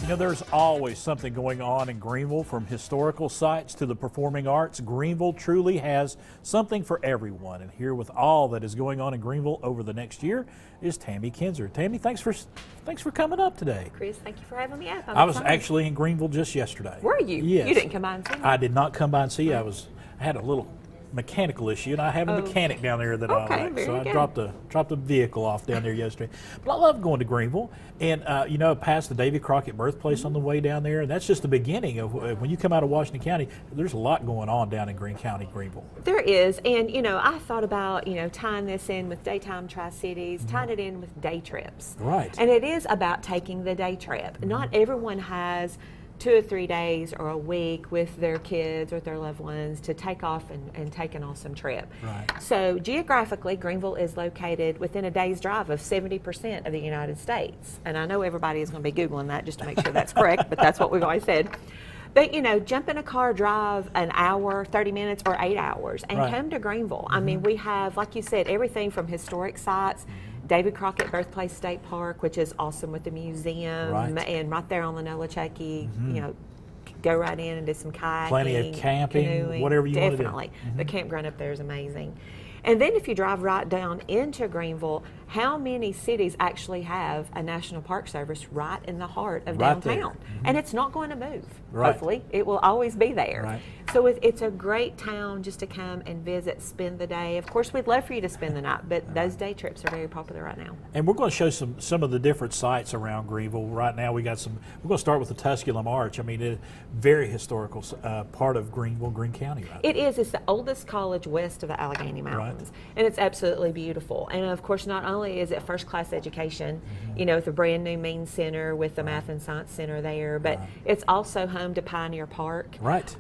You know, there's always something going on in Greeneville, from historical sites to the performing arts. Greeneville truly has something for everyone. And here with all that is going on in Greeneville over the next year is Tammy Kinzer. Tammy, thanks for coming up today. Chris, thank you for having me up. I was actually in Greeneville just yesterday. Were you? Yes. You didn't come by and see me? I did not come by and see you. I had a little mechanical issue, and I have a mechanic down there that I like. So I dropped a vehicle off down there yesterday. But I love going to Greeneville, and you know, past the Davy Crockett birthplace on the way down there, and that's just the beginning of when you come out of Washington County. There's a lot going on down in Greene County, Greeneville. There is, and you know, I thought about tying this in with daytime Tri-Cities, tying it in with day trips. Right. And it is about taking the day trip. Not everyone has 2 or 3 days or a week with their kids or their loved ones to take off and take an awesome trip. Right. So geographically, Greeneville is located within a day's drive of 70% of the United States. And I know everybody is going to be Googling that just to make sure that's correct, but that's what we've always said. But you know, jump in a car, drive an hour, 30 minutes, or 8 hours, and come to Greeneville. I mean, we have, like you said, everything from historic sites, David Crockett Birthplace State Park, which is awesome with the museum, and right there on the Nolichucky, you know, go right in and do some kayaking, plenty of camping, canoeing, whatever you want to do. Definitely. The campground up there is amazing. And then if you drive right down into Greeneville, how many cities actually have a National Park Service right in the heart of downtown? And it's not going to move, hopefully. It will always be there. Right. So it's a great town just to come and visit, spend the day. Of course, we'd love for you to spend the night, but those day trips are very popular right now. And we're going to show some of the different sites around Greeneville. Right now, we're going to start with the Tusculum Arch. I mean, it's a very historical part of Greeneville, Greene County. Right? It is. It's the oldest college west of the Allegheny Mountains. And it's absolutely beautiful. And of course, not only is it first-class education, you know, with a brand new Means Center with the Math and Science Center there, but it's also home to Pioneer Park. Right.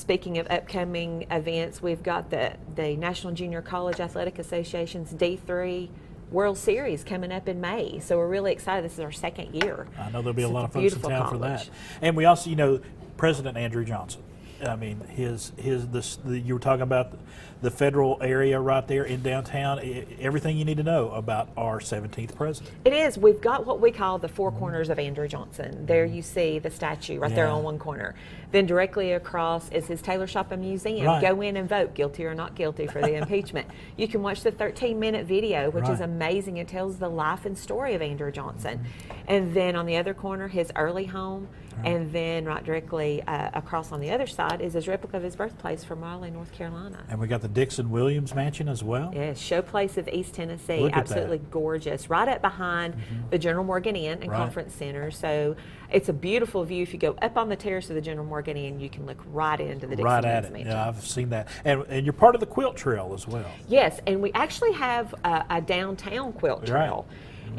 Speaking of upcoming events, we've got the National Junior College Athletic Association's D3 World Series coming up in May. So we're really excited. This is our second year. I know there'll be a lot of folks in town for that. And we also, you know, President Andrew Johnson. I mean, you were talking about the federal area right there in downtown. Everything you need to know about our 17th president. It is. We've got what we call the four corners of Andrew Johnson. There you see the statue right there on one corner. Then directly across is his Taylor Shop and Museum. Right. Go in and vote, guilty or not guilty, for the impeachment. You can watch the 13-minute video, which is amazing. It tells the life and story of Andrew Johnson. And then on the other corner, his early home. And then right directly across on the other side is his replica of his birthplace from Raleigh, North Carolina. And we got the Dixon Williams Mansion as well. Yes, Showplace of East Tennessee. Look at absolutely that. Gorgeous. Right up behind the General Morgan Inn and Conference Center. So it's a beautiful view. If you go up on the terrace of the General Morgan Inn, you can look right into the Dixon Williams Mansion. Yeah, I've seen that. And you're part of the quilt trail as well. Yes, and we actually have a downtown quilt trail.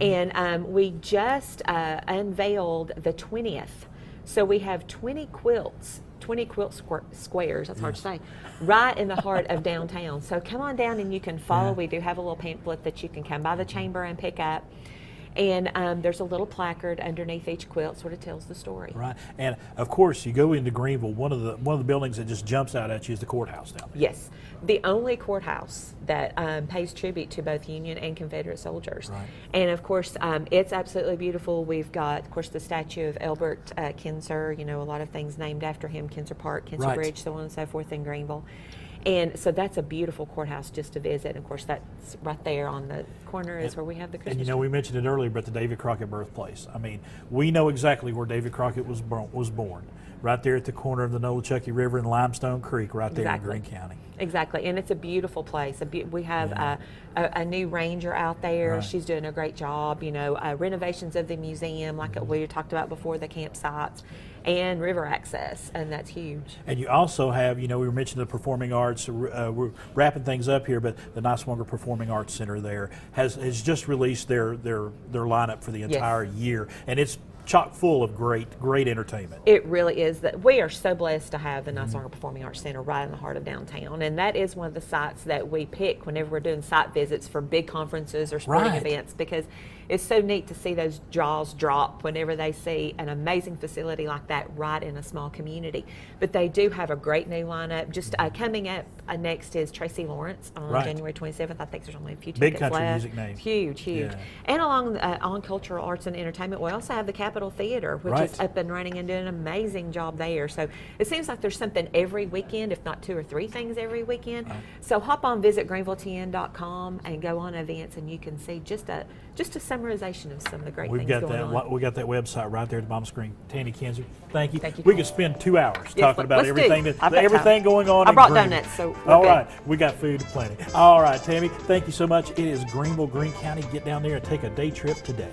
And we just unveiled the 20th. So we have 20 quilts, 20 quilt squares, that's hard to say, right in the heart of downtown. So come on down and you can follow. We do have a little pamphlet that you can come by the chamber and pick up. And there's a little placard underneath each quilt, sort of tells the story. Right, and of course, you go into Greeneville. One of the buildings that just jumps out at you is the courthouse down there. Yes, the only courthouse that pays tribute to both Union and Confederate soldiers. Right. And of course, it's absolutely beautiful. We've got, of course, the statue of Elbert Kinzer. You know, a lot of things named after him: Kinzer Park, Kinzer Bridge, so on and so forth in Greeneville. And so that's a beautiful courthouse just to visit. And of course, that's right there on the corner is where we have the Christmas And you know, tree. we mentioned it earlier, but the David Crockett birthplace. I mean, we know exactly where David Crockett was born. Right there at the corner of the Nolichucky River and Limestone Creek, right there in Greene County. Exactly, and it's a beautiful place. We have a new ranger out there. She's doing a great job. You know, renovations of the museum, like we talked about before, the campsites, and river access, and that's huge. And you also have, you know, we were mentioning the performing arts. We're wrapping things up here, but the Niswonger Performing Arts Center there has just released their lineup for the entire year, and it's chock full of great entertainment. It really is. That we are so blessed to have the Niswonger Performing Arts Center right in the heart of downtown, and that is one of the sites that we pick whenever we're doing site visits for big conferences or sporting events, because it's so neat to see those jaws drop whenever they see an amazing facility like that right in a small community. But they do have a great new lineup. Just coming up next is Tracy Lawrence on January 27th. I think there's only a few tickets Big country left. music name. Huge. Yeah. And along on cultural arts and entertainment, we also have the Capitol Theater, which is up and running and doing an amazing job there. So it seems like there's something every weekend, if not 2 or 3 things every weekend. So hop on, visit greenvilletn.com and go on events, and you can see just a summarization of some of the great things going on. We got that website right there at the bottom screen. Tanny Kinzer, thank you. Thank you. We could spend 2 hours talking about everything going on. I brought Greeneville. donuts, so all right, we got food plenty. All right, Tammy, thank you so much. It is Greeneville, Greene County. Get down there and take a day trip today.